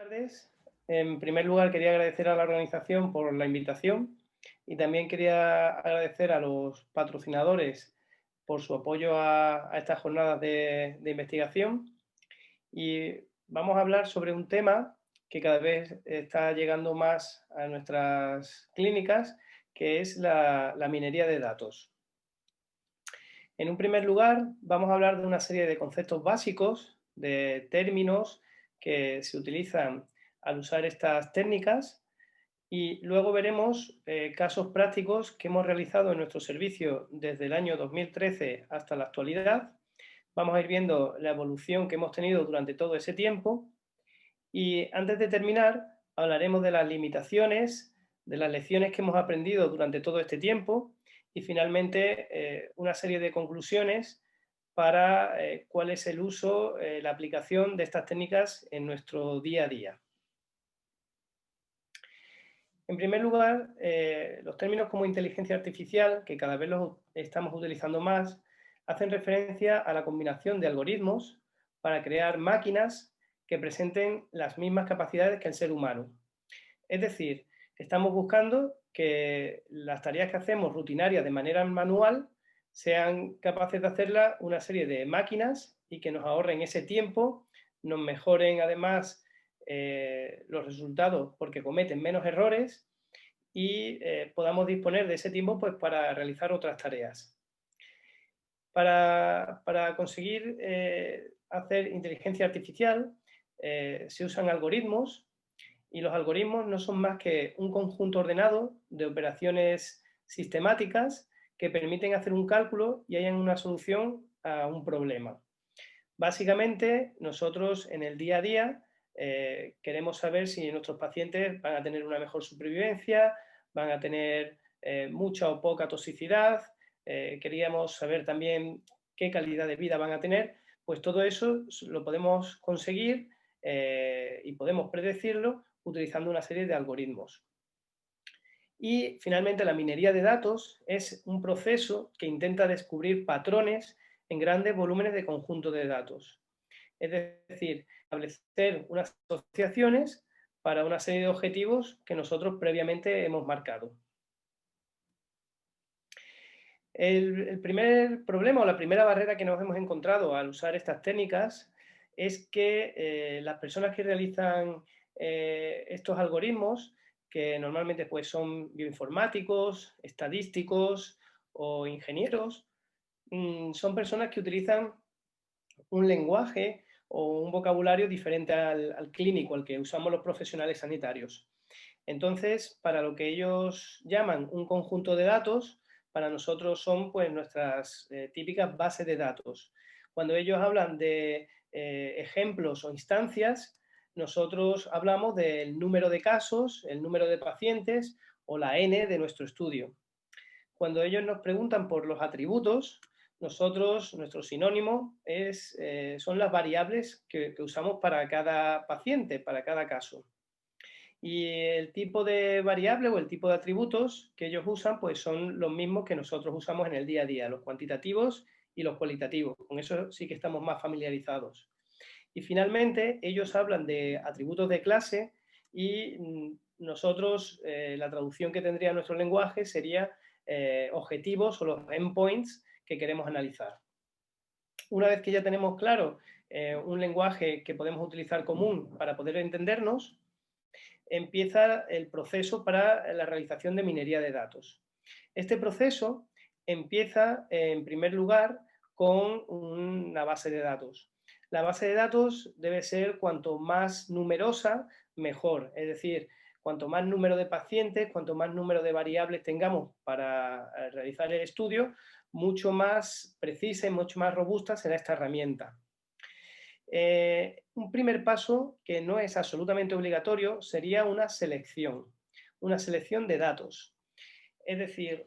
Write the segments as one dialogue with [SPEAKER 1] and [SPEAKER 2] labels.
[SPEAKER 1] Tardes. En primer lugar, quería agradecer a la organización por la invitación y también quería agradecer a los patrocinadores por su apoyo a estas jornadas de investigación. Y vamos a hablar sobre un tema que cada vez está llegando más a nuestras clínicas, que es la minería de datos. En un primer lugar, vamos a hablar de una serie de conceptos básicos, de términos que se utilizan al usar estas técnicas y luego veremos casos prácticos que hemos realizado en nuestro servicio desde el año 2013 hasta la actualidad. Vamos a ir viendo la evolución que hemos tenido durante todo ese tiempo y antes de terminar hablaremos de las limitaciones, de las lecciones que hemos aprendido durante todo este tiempo y finalmente una serie de conclusiones para cuál es el uso, la aplicación de estas técnicas en nuestro día a día. En primer lugar, los términos como inteligencia artificial, que cada vez los estamos utilizando más, hacen referencia a la combinación de algoritmos para crear máquinas que presenten las mismas capacidades que el ser humano. Es decir, estamos buscando que las tareas que hacemos rutinarias de manera manual sean capaces de hacerlas una serie de máquinas y que nos ahorren ese tiempo, nos mejoren además los resultados porque cometen menos errores y podamos disponer de ese tiempo pues, para realizar otras tareas. Para conseguir hacer inteligencia artificial se usan algoritmos y los algoritmos no son más que un conjunto ordenado de operaciones sistemáticas que permiten hacer un cálculo y hayan una solución a un problema. Básicamente, nosotros en el día a día queremos saber si nuestros pacientes van a tener una mejor supervivencia, van a tener mucha o poca toxicidad, queríamos saber también qué calidad de vida van a tener, pues todo eso lo podemos conseguir y podemos predecirlo utilizando una serie de algoritmos. Y finalmente la minería de datos es un proceso que intenta descubrir patrones en grandes volúmenes de conjunto de datos. Es decir, establecer unas asociaciones para una serie de objetivos que nosotros previamente hemos marcado. El primer problema o la primera barrera que nos hemos encontrado al usar estas técnicas es que las personas que realizan estos algoritmos, que normalmente pues, son bioinformáticos, estadísticos o ingenieros, son personas que utilizan un lenguaje o un vocabulario diferente al clínico, al que usamos los profesionales sanitarios. Entonces, para lo que ellos llaman un conjunto de datos, para nosotros son pues, nuestras típicas bases de datos. Cuando ellos hablan de ejemplos o instancias, nosotros hablamos del número de casos, el número de pacientes o la N de nuestro estudio. Cuando ellos nos preguntan por los atributos, nuestro sinónimo son las variables que usamos para cada paciente, para cada caso. Y el tipo de variable o el tipo de atributos que ellos usan, pues son los mismos que nosotros usamos en el día a día, los cuantitativos y los cualitativos. Con eso sí que estamos más familiarizados. Y finalmente, ellos hablan de atributos de clase y nosotros, la traducción que tendría nuestro lenguaje sería objetivos o los endpoints que queremos analizar. Una vez que ya tenemos claro un lenguaje que podemos utilizar común para poder entendernos, empieza el proceso para la realización de minería de datos. Este proceso empieza, en primer lugar, con una base de datos. La base de datos debe ser cuanto más numerosa, mejor. Es decir, cuanto más número de pacientes, cuanto más número de variables tengamos para realizar el estudio, mucho más precisa y mucho más robusta será esta herramienta. Un primer paso, que no es absolutamente obligatorio, sería una selección de datos. Es decir,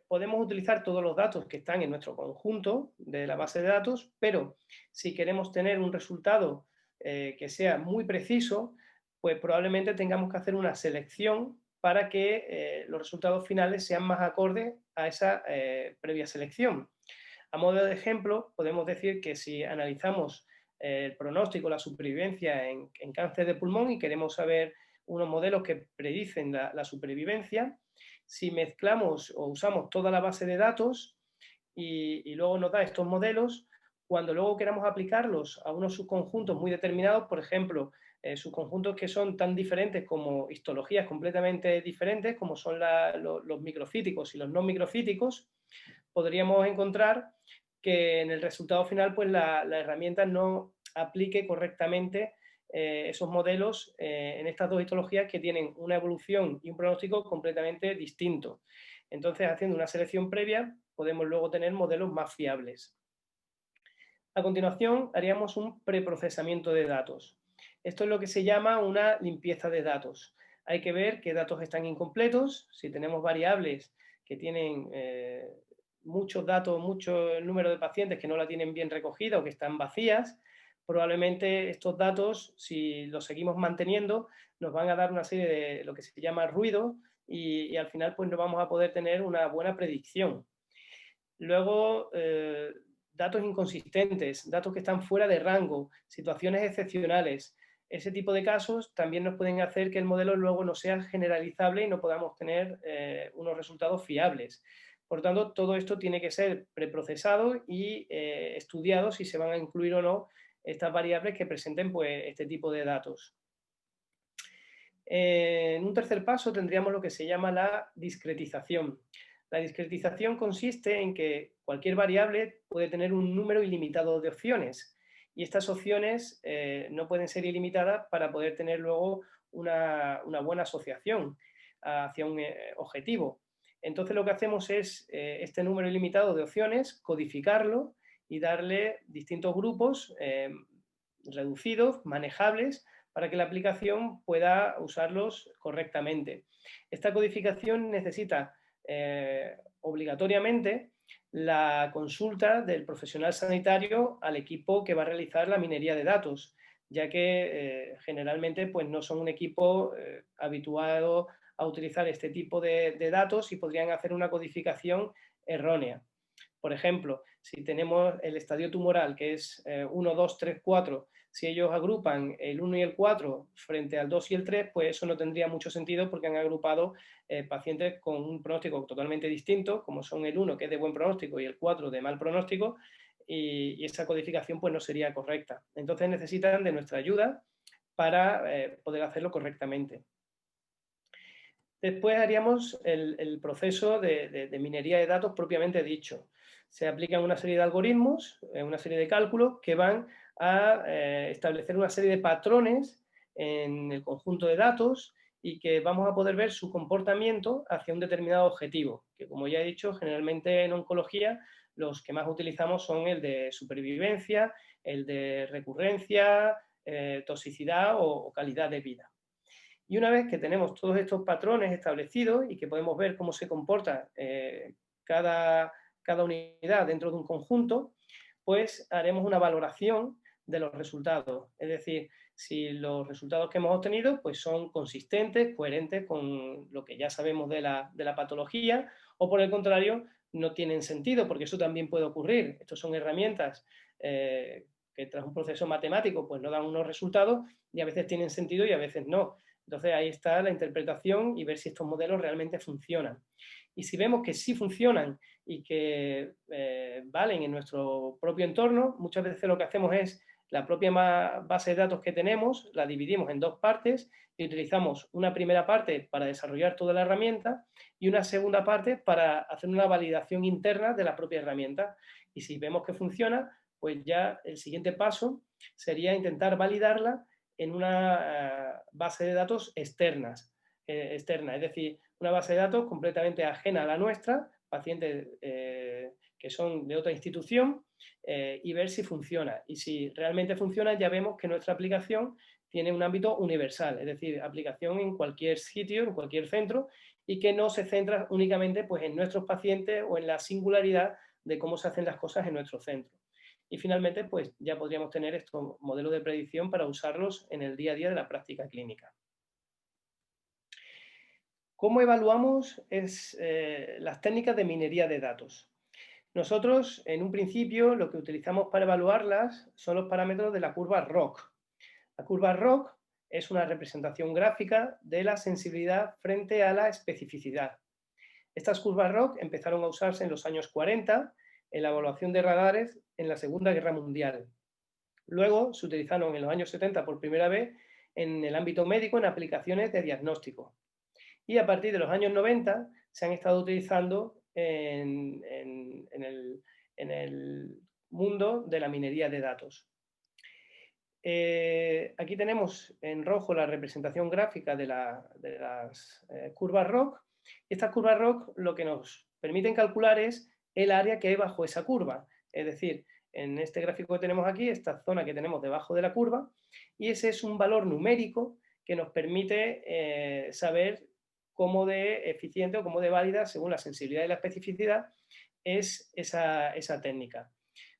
[SPEAKER 1] podemos utilizar todos los datos que están en nuestro conjunto de la base de datos, pero si queremos tener un resultado que sea muy preciso, pues probablemente tengamos que hacer una selección para que los resultados finales sean más acordes a esa previa selección. A modo de ejemplo, podemos decir que si analizamos el pronóstico, la supervivencia en cáncer de pulmón y queremos saber unos modelos que predicen la supervivencia. Si mezclamos o usamos toda la base de datos y luego nos da estos modelos, cuando luego queramos aplicarlos a unos subconjuntos muy determinados, por ejemplo, subconjuntos que son tan diferentes como histologías completamente diferentes, como son los microfíticos y los no microfíticos, podríamos encontrar que en el resultado final pues la herramienta no aplique correctamente esos modelos en estas dos histologías que tienen una evolución y un pronóstico completamente distintos. Entonces, haciendo una selección previa, podemos luego tener modelos más fiables. A continuación, haríamos un preprocesamiento de datos. Esto es lo que se llama una limpieza de datos. Hay que ver qué datos están incompletos. Si tenemos variables que tienen muchos datos, mucho número de pacientes que no la tienen bien recogida o que están vacías, probablemente estos datos, si los seguimos manteniendo, nos van a dar una serie de lo que se llama ruido y al final pues no vamos a poder tener una buena predicción. Luego, datos inconsistentes, datos que están fuera de rango, situaciones excepcionales. Ese tipo de casos también nos pueden hacer que el modelo luego no sea generalizable y no podamos tener unos resultados fiables. Por tanto, todo esto tiene que ser preprocesado y estudiado si se van a incluir o no estas variables que presenten pues, este tipo de datos. En un tercer paso tendríamos lo que se llama la discretización. La discretización consiste en que cualquier variable puede tener un número ilimitado de opciones y estas opciones no pueden ser ilimitadas para poder tener luego una buena asociación hacia un objetivo. Entonces lo que hacemos es este número ilimitado de opciones, codificarlo y darle distintos grupos reducidos, manejables, para que la aplicación pueda usarlos correctamente. Esta codificación necesita obligatoriamente la consulta del profesional sanitario al equipo que va a realizar la minería de datos, ya que generalmente pues, no son un equipo habituado a utilizar este tipo de datos y podrían hacer una codificación errónea. Por ejemplo, si tenemos el estadio tumoral, que es 1, 2, 3, 4, si ellos agrupan el 1 y el 4 frente al 2 y el 3, pues eso no tendría mucho sentido porque han agrupado pacientes con un pronóstico totalmente distinto, como son el 1, que es de buen pronóstico, y el 4 de mal pronóstico, y esa codificación pues no sería correcta. Entonces necesitan de nuestra ayuda para poder hacerlo correctamente. Después haríamos el proceso de minería de datos propiamente dicho. Se aplican una serie de algoritmos, una serie de cálculos que van a establecer una serie de patrones en el conjunto de datos y que vamos a poder ver su comportamiento hacia un determinado objetivo, que como ya he dicho, generalmente en oncología los que más utilizamos son el de supervivencia, el de recurrencia, toxicidad o calidad de vida. Y una vez que tenemos todos estos patrones establecidos y que podemos ver cómo se comporta cada unidad dentro de un conjunto, pues haremos una valoración de los resultados. Es decir, si los resultados que hemos obtenido pues son consistentes, coherentes con lo que ya sabemos de la patología, o por el contrario, no tienen sentido, porque eso también puede ocurrir. Estas son herramientas que tras un proceso matemático pues no dan unos resultados y a veces tienen sentido y a veces no. Entonces ahí está la interpretación y ver si estos modelos realmente funcionan. Y si vemos que sí funcionan y que valen en nuestro propio entorno, muchas veces lo que hacemos es la propia base de datos que tenemos, la dividimos en dos partes y utilizamos una primera parte para desarrollar toda la herramienta y una segunda parte para hacer una validación interna de la propia herramienta. Y si vemos que funciona, pues ya el siguiente paso sería intentar validarla en una base de datos externa, es decir, una base de datos completamente ajena a la nuestra, pacientes que son de otra institución, y ver si funciona. Y si realmente funciona, ya vemos que nuestra aplicación tiene un ámbito universal, es decir, aplicación en cualquier sitio, en cualquier centro, y que no se centra únicamente pues, en nuestros pacientes o en la singularidad de cómo se hacen las cosas en nuestro centro. Y finalmente, pues ya podríamos tener estos modelos de predicción para usarlos en el día a día de la práctica clínica. ¿Cómo evaluamos las técnicas de minería de datos? Nosotros, en un principio, lo que utilizamos para evaluarlas son los parámetros de la curva ROC. La curva ROC es una representación gráfica de la sensibilidad frente a la especificidad. Estas curvas ROC empezaron a usarse en los años 40 en la evaluación de radares en la Segunda Guerra Mundial. Luego se utilizaron en los años 70 por primera vez en el ámbito médico en aplicaciones de diagnóstico. Y a partir de los años 90 se han estado utilizando en el mundo de la minería de datos. Aquí tenemos en rojo la representación gráfica de las curvas ROC. Estas curvas ROC lo que nos permiten calcular es el área que hay bajo esa curva. Es decir, en este gráfico que tenemos aquí, esta zona que tenemos debajo de la curva, y ese es un valor numérico que nos permite saber cómo de eficiente o cómo de válida, según la sensibilidad y la especificidad, es esa técnica.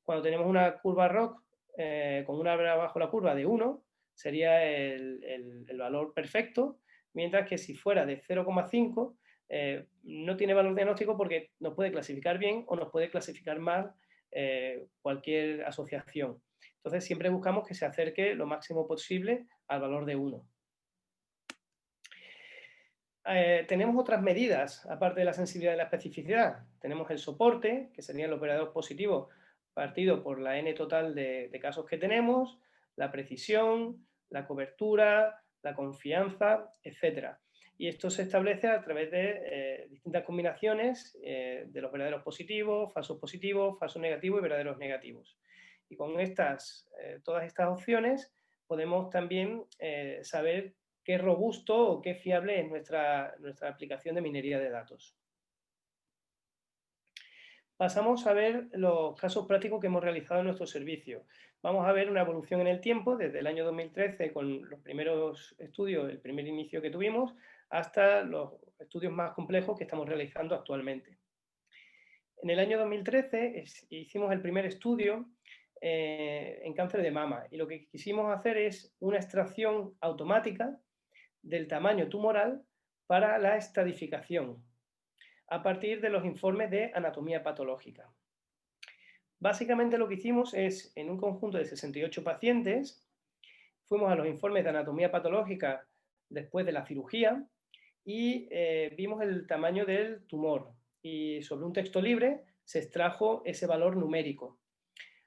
[SPEAKER 1] Cuando tenemos una curva ROC con una barra bajo la curva de 1, sería el valor perfecto, mientras que si fuera de 0,5, no tiene valor diagnóstico porque nos puede clasificar bien o nos puede clasificar mal cualquier asociación. Entonces siempre buscamos que se acerque lo máximo posible al valor de 1. Tenemos otras medidas, aparte de la sensibilidad y la especificidad. Tenemos el soporte, que sería el operador positivo partido por la n total de casos que tenemos, la precisión, la cobertura, la confianza, etc. Y esto se establece a través de distintas combinaciones de los verdaderos positivos, falsos negativos y verdaderos negativos. Y con todas estas opciones podemos también saber qué robusto o qué fiable es nuestra aplicación de minería de datos. Pasamos a ver los casos prácticos que hemos realizado en nuestro servicio. Vamos a ver una evolución en el tiempo, desde el año 2013, con los primeros estudios, el primer inicio que tuvimos, hasta los estudios más complejos que estamos realizando actualmente. En el año 2013 hicimos el primer estudio en cáncer de mama, y lo que quisimos hacer es una extracción automática del tamaño tumoral para la estadificación, a partir de los informes de anatomía patológica. Básicamente lo que hicimos es, en un conjunto de 68 pacientes, fuimos a los informes de anatomía patológica después de la cirugía y vimos el tamaño del tumor, y sobre un texto libre se extrajo ese valor numérico.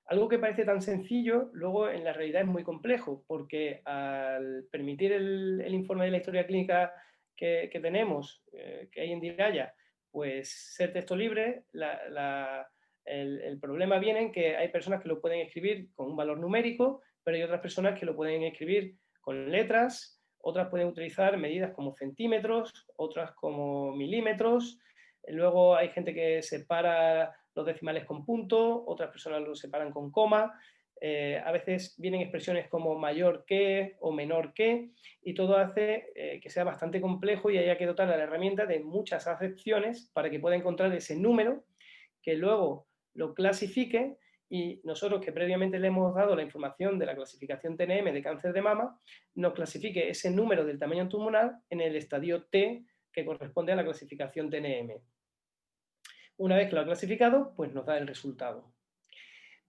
[SPEAKER 1] Algo que parece tan sencillo, luego en la realidad es muy complejo, porque al permitir el informe de la historia clínica que tenemos, que hay en DIRAYA, pues ser texto libre, el problema viene en que hay personas que lo pueden escribir con un valor numérico, pero hay otras personas que lo pueden escribir con letras, otras pueden utilizar medidas como centímetros, otras como milímetros. Luego hay gente que separa los decimales con punto, otras personas los separan con coma. A veces vienen expresiones como mayor que o menor que, y todo hace que sea bastante complejo y haya que dotar a la herramienta de muchas acepciones para que pueda encontrar ese número, que luego lo clasifique, y nosotros, que previamente le hemos dado la información de la clasificación TNM de cáncer de mama, nos clasifique ese número del tamaño tumoral en el estadio T, que corresponde a la clasificación TNM. Una vez que lo ha clasificado, pues nos da el resultado.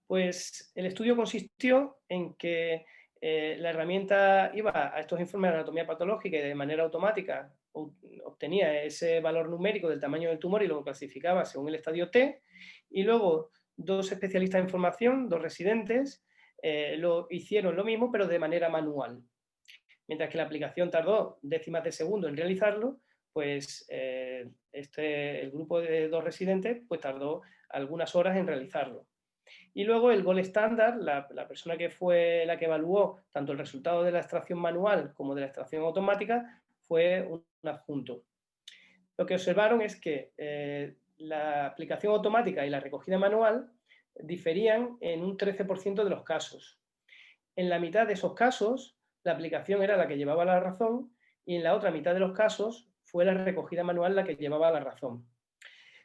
[SPEAKER 1] Pues el estudio consistió en que la herramienta iba a estos informes de anatomía patológica y de manera automática obtenía ese valor numérico del tamaño del tumor y lo clasificaba según el estadio T, y luego dos especialistas en formación, dos residentes, lo hicieron lo mismo pero de manera manual. Mientras que la aplicación tardó décimas de segundo en realizarlo, pues el grupo de dos residentes pues tardó algunas horas en realizarlo. Y luego el gold estándar, la persona que fue la que evaluó tanto el resultado de la extracción manual como de la extracción automática, fue un adjunto. Lo que observaron es que la aplicación automática y la recogida manual diferían en un 13% de los casos. En la mitad de esos casos, la aplicación era la que llevaba la razón, y en la otra mitad de los casos fue la recogida manual la que llevaba la razón.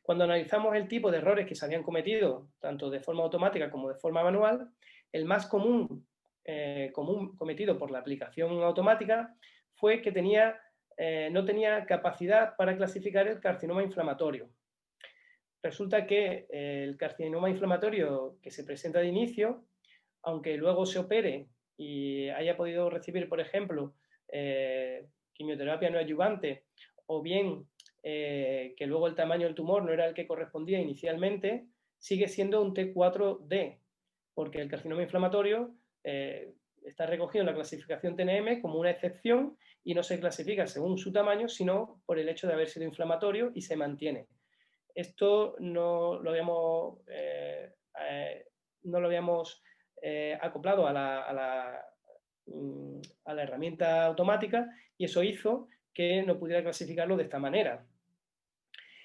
[SPEAKER 1] Cuando analizamos el tipo de errores que se habían cometido, tanto de forma automática como de forma manual, el más común cometido por la aplicación automática fue que no tenía capacidad para clasificar el carcinoma inflamatorio. resulta que el carcinoma inflamatorio que se presenta de inicio, aunque luego se opere y haya podido recibir, por ejemplo, quimioterapia no adyuvante, o bien que luego el tamaño del tumor no era el que correspondía inicialmente, sigue siendo un T4D, porque el carcinoma inflamatorio está recogido en la clasificación TNM como una excepción y no se clasifica según su tamaño, sino por el hecho de haber sido inflamatorio y se mantiene. Esto no lo habíamos, acoplado a la herramienta automática, y eso hizo que no pudiera clasificarlo de esta manera.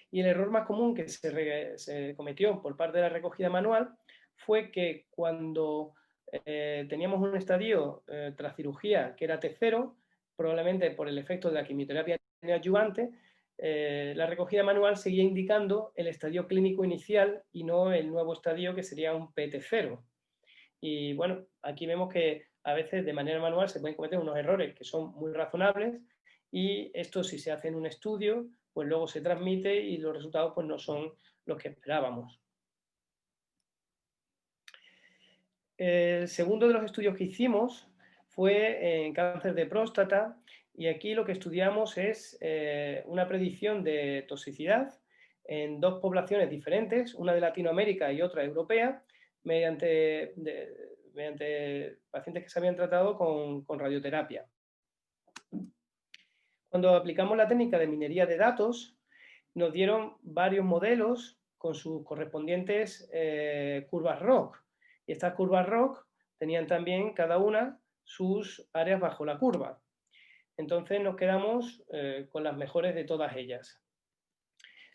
[SPEAKER 1] Y el error más común que se cometió por parte de la recogida manual fue que cuando teníamos un estadio tras cirugía que era T0, probablemente por el efecto de la quimioterapia neoadyuvante, la recogida manual seguía indicando el estadio clínico inicial y no el nuevo estadio, que sería un PT0. Y bueno, aquí vemos que a veces de manera manual se pueden cometer unos errores que son muy razonables, y esto, si se hace en un estudio, pues luego se transmite y los resultados pues no son los que esperábamos. El segundo de los estudios que hicimos fue en cáncer de próstata, y aquí lo que estudiamos es una predicción de toxicidad en dos poblaciones diferentes, una de Latinoamérica y otra europea, mediante pacientes que se habían tratado con radioterapia. Cuando aplicamos la técnica de minería de datos, nos dieron varios modelos con sus correspondientes curvas ROC. Y estas curvas ROC tenían también cada una sus áreas bajo la curva. Entonces nos quedamos con las mejores de todas ellas.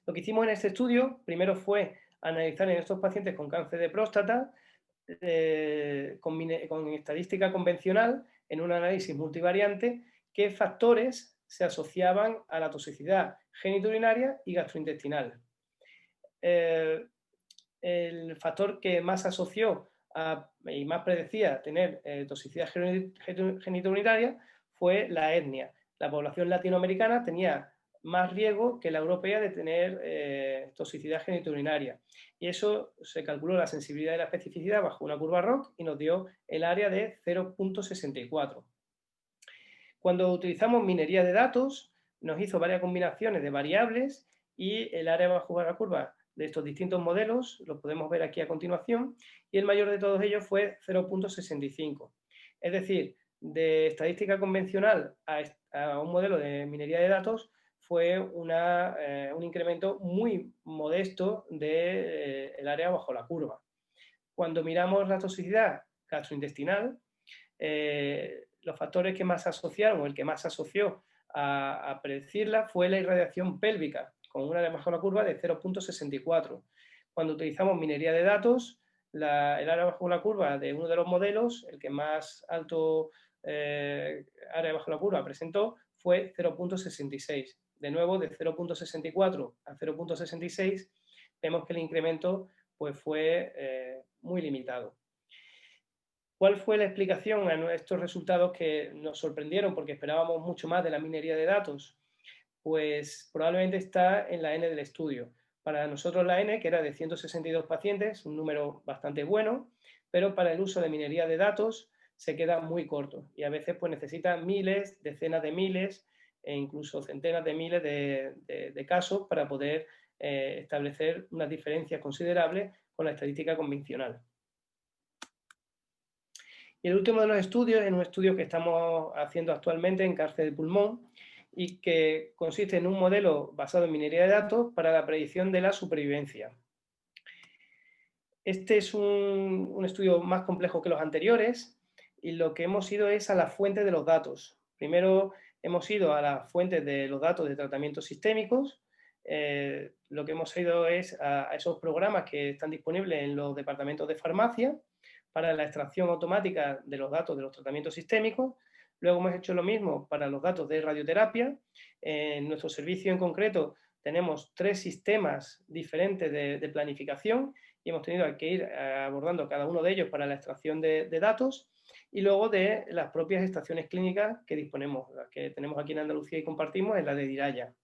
[SPEAKER 1] Lo que hicimos en este estudio primero fue analizar en estos pacientes con cáncer de próstata con estadística convencional, en un análisis multivariante, qué factores se asociaban a la toxicidad genitourinaria y gastrointestinal. El factor que más asoció y más predecía tener toxicidad genitourinaria fue la etnia. La población latinoamericana tenía más riesgo que la europea de tener toxicidad genitourinaria. Y eso se calculó la sensibilidad y la especificidad bajo una curva ROC y nos dio el área de 0.64. Cuando utilizamos minería de datos, nos hizo varias combinaciones de variables, y el área bajo la curva de estos distintos modelos lo podemos ver aquí a continuación, y el mayor de todos ellos fue 0.65. Es decir, de estadística convencional a un modelo de minería de datos fue un incremento muy modesto del área bajo la curva. Cuando miramos la toxicidad gastrointestinal, los factores que más asociaron, o el que más asoció a predecirla, fue la irradiación pélvica, con una área bajo la curva de 0.64. Cuando utilizamos minería de datos, el área bajo la curva de uno de los modelos, el que más alto área bajo la curva presentó, fue 0.66. De nuevo, de 0.64 a 0.66, vemos que el incremento pues, fue muy limitado. ¿Cuál fue la explicación a estos resultados que nos sorprendieron porque esperábamos mucho más de la minería de datos? Pues probablemente está en la N del estudio. Para nosotros la N, que era de 162 pacientes, un número bastante bueno, pero para el uso de minería de datos se queda muy corto, y a veces pues necesita miles, decenas de miles e incluso centenas de miles de casos para poder establecer unas diferencias considerables con la estadística convencional. Y el último de los estudios es un estudio que estamos haciendo actualmente en cáncer de pulmón, y que consiste en un modelo basado en minería de datos para la predicción de la supervivencia. Este es un estudio más complejo que los anteriores, y lo que hemos ido es a la fuente de los datos. Primero hemos ido a la fuente de los datos de tratamientos sistémicos. Lo que hemos ido es a esos programas que están disponibles en los departamentos de farmacia para la extracción automática de los datos de los tratamientos sistémicos. Luego hemos hecho lo mismo para los datos de radioterapia. En nuestro servicio en concreto tenemos 3 sistemas diferentes de planificación, y hemos tenido que ir abordando cada uno de ellos para la extracción de datos, y luego de las propias estaciones clínicas que disponemos, las que tenemos aquí en Andalucía y compartimos, en la de Diraya.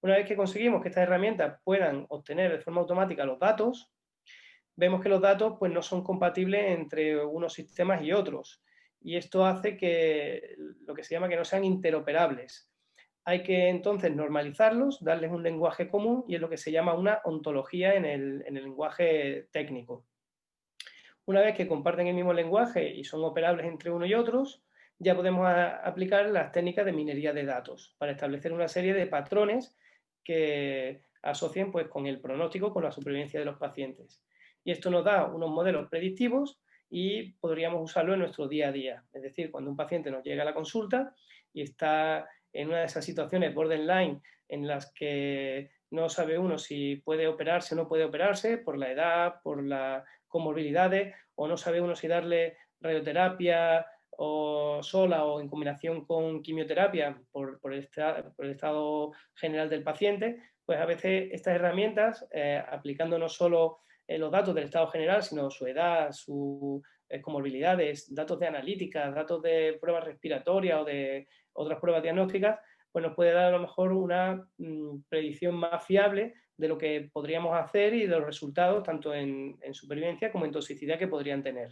[SPEAKER 1] Una vez que conseguimos que estas herramientas puedan obtener de forma automática los datos, vemos que los datos pues, no son compatibles entre unos sistemas y otros. Y esto hace que lo que se llama que no sean interoperables. Hay que entonces normalizarlos, darles un lenguaje común y es lo que se llama una ontología en el lenguaje técnico. Una vez que comparten el mismo lenguaje y son operables entre uno y otros, ya podemos aplicar las técnicas de minería de datos para establecer una serie de patrones que asocien pues, con el pronóstico, con la supervivencia de los pacientes. Y esto nos da unos modelos predictivos y podríamos usarlo en nuestro día a día. Es decir, cuando un paciente nos llega a la consulta y está en una de esas situaciones borderline en las que no sabe uno si puede operarse o no puede operarse por la edad, por las comorbilidades, o no sabe uno si darle radioterapia o sola o en combinación con quimioterapia por el estado general del paciente, pues a veces estas herramientas, aplicando no solo los datos del estado general, sino su edad, sus comorbilidades, datos de analítica, datos de pruebas respiratorias o de otras pruebas diagnósticas, pues nos puede dar a lo mejor una predicción más fiable de lo que podríamos hacer y de los resultados, tanto en supervivencia como en toxicidad que podrían tener.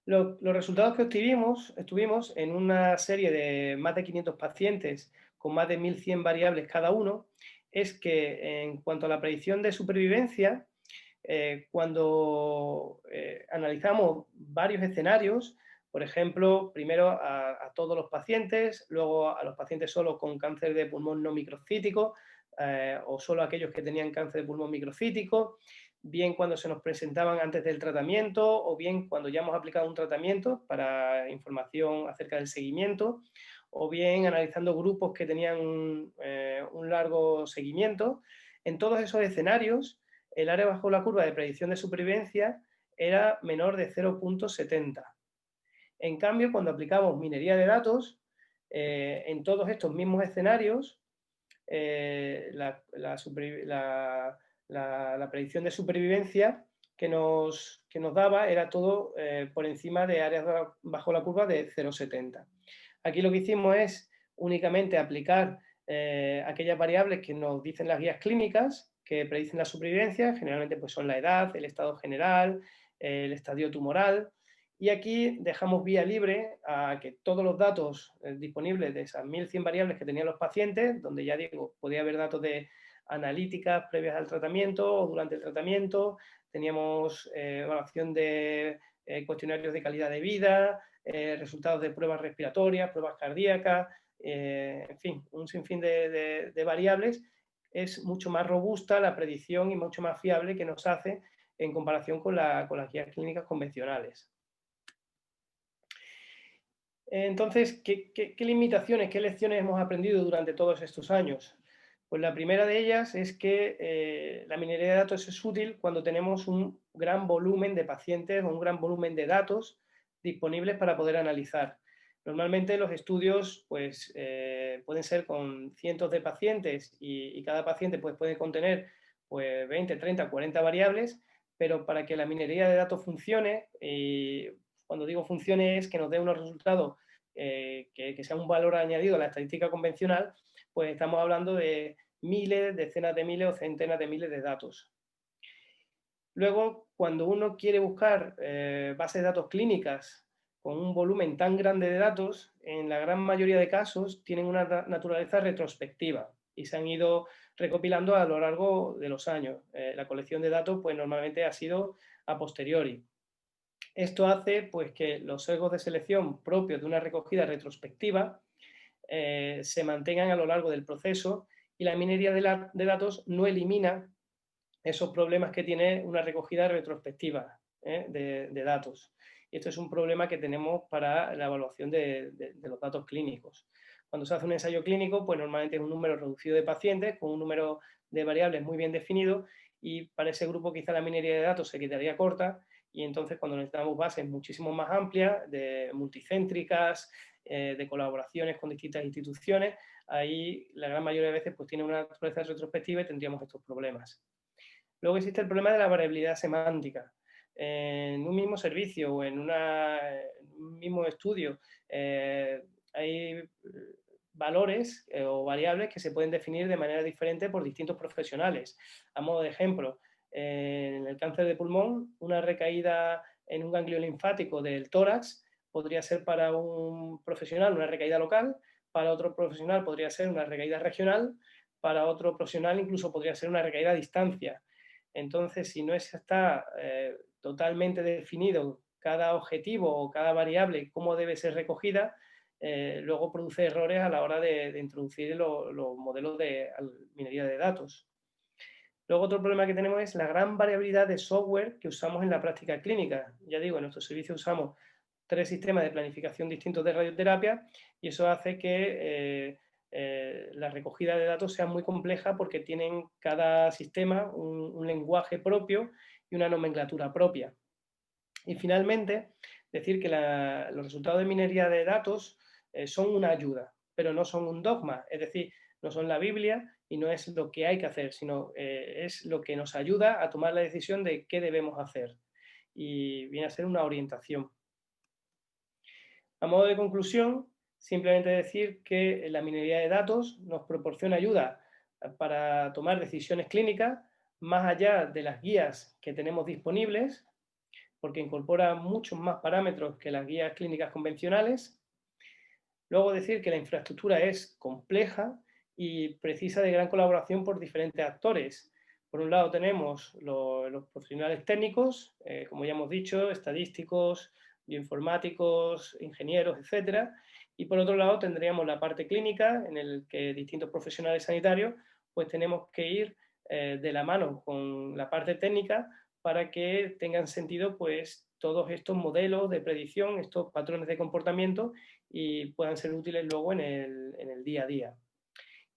[SPEAKER 1] Los resultados que estuvimos en una serie de más de 500 pacientes con más de 1.100 variables cada uno, es que en cuanto a la predicción de supervivencia, cuando analizamos varios escenarios, por ejemplo, primero a todos los pacientes, luego a los pacientes solo con cáncer de pulmón no microcítico, o solo aquellos que tenían cáncer de pulmón microcítico, bien cuando se nos presentaban antes del tratamiento o bien cuando ya hemos aplicado un tratamiento para información acerca del seguimiento, o bien analizando grupos que tenían un largo seguimiento. En todos esos escenarios, el área bajo la curva de predicción de supervivencia era menor de 0,70. En cambio, cuando aplicamos minería de datos, en todos estos mismos escenarios, la predicción de supervivencia que nos daba era todo por encima de áreas bajo la curva de 0,70. Aquí lo que hicimos es únicamente aplicar aquellas variables que nos dicen las guías clínicas que predicen la supervivencia, generalmente pues son la edad, el estado general, el estadio tumoral, y aquí dejamos vía libre a que todos los datos disponibles de esas 1.100 variables que tenían los pacientes, donde ya digo, podía haber datos de analíticas previas al tratamiento o durante el tratamiento, teníamos evaluación de cuestionarios de calidad de vida, resultados de pruebas respiratorias, pruebas cardíacas, en fin, un sinfín de variables. Es mucho más robusta la predicción y mucho más fiable que nos hace en comparación con las guías clínicas convencionales. Entonces, ¿qué limitaciones, qué lecciones hemos aprendido durante todos estos años? Pues la primera de ellas es que la minería de datos es útil cuando tenemos un gran volumen de pacientes o un gran volumen de datos disponibles para poder analizar. Normalmente los estudios pues, pueden ser con cientos de pacientes y cada paciente pues, puede contener pues, 20, 30, 40 variables, pero para que la minería de datos funcione, cuando digo funcione es que nos dé unos resultados que sea un valor añadido a la estadística convencional, pues estamos hablando de miles, decenas de miles o centenas de miles de datos. Luego, cuando uno quiere buscar bases de datos clínicas con un volumen tan grande de datos, en la gran mayoría de casos tienen una naturaleza retrospectiva y se han ido recopilando a lo largo de los años. La colección de datos pues normalmente ha sido a posteriori. Esto hace pues, que los sesgos de selección propios de una recogida retrospectiva se mantengan a lo largo del proceso y la minería de datos no elimina esos problemas que tiene una recogida retrospectiva de datos. Y esto es un problema que tenemos para la evaluación de los datos clínicos. Cuando se hace un ensayo clínico, pues normalmente es un número reducido de pacientes con un número de variables muy bien definido y para ese grupo quizá la minería de datos se quedaría corta y entonces cuando necesitamos bases muchísimo más amplias, de multicéntricas, de colaboraciones con distintas instituciones, ahí la gran mayoría de veces pues tiene una naturaleza retrospectiva y tendríamos estos problemas. Luego existe el problema de la variabilidad semántica. En un mismo servicio o en un mismo estudio hay valores o variables que se pueden definir de manera diferente por distintos profesionales. A modo de ejemplo, en el cáncer de pulmón, una recaída en un ganglio linfático del tórax podría ser para un profesional una recaída local, para otro profesional podría ser una recaída regional, para otro profesional incluso podría ser una recaída a distancia. Entonces, si no está totalmente definido cada objetivo o cada variable, cómo debe ser recogida, luego produce errores a la hora de introducir los modelos de minería de datos. Luego otro problema que tenemos es la gran variabilidad de software que usamos en la práctica clínica. Ya digo, en nuestro servicio usamos 3 sistemas de planificación distintos de radioterapia y eso hace que la recogida de datos sea muy compleja porque tienen cada sistema un lenguaje propio y una nomenclatura propia. Y finalmente, decir que los resultados de minería de datos son una ayuda, pero no son un dogma, es decir, no son la Biblia y no es lo que hay que hacer, sino es lo que nos ayuda a tomar la decisión de qué debemos hacer. Y viene a ser una orientación. A modo de conclusión, simplemente decir que la minería de datos nos proporciona ayuda para tomar decisiones clínicas más allá de las guías que tenemos disponibles, porque incorpora muchos más parámetros que las guías clínicas convencionales. Luego decir que la infraestructura es compleja y precisa de gran colaboración por diferentes actores. Por un lado tenemos los profesionales técnicos, como ya hemos dicho, estadísticos, bioinformáticos, ingenieros, etcétera. Y por otro lado tendríamos la parte clínica, en el que distintos profesionales sanitarios pues tenemos que ir de la mano con la parte técnica para que tengan sentido pues todos estos modelos de predicción, estos patrones de comportamiento y puedan ser útiles luego en el día a día.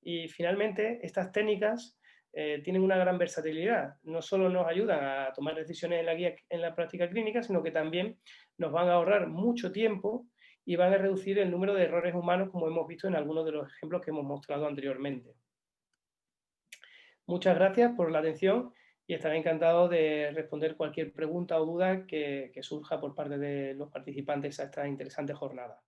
[SPEAKER 1] Y finalmente, estas técnicas tienen una gran versatilidad. No solo nos ayudan a tomar decisiones en la práctica clínica, sino que también nos van a ahorrar mucho tiempo y van a reducir el número de errores humanos, como hemos visto en algunos de los ejemplos que hemos mostrado anteriormente. Muchas gracias por la atención y estaré encantado de responder cualquier pregunta o duda que surja por parte de los participantes a esta interesante jornada.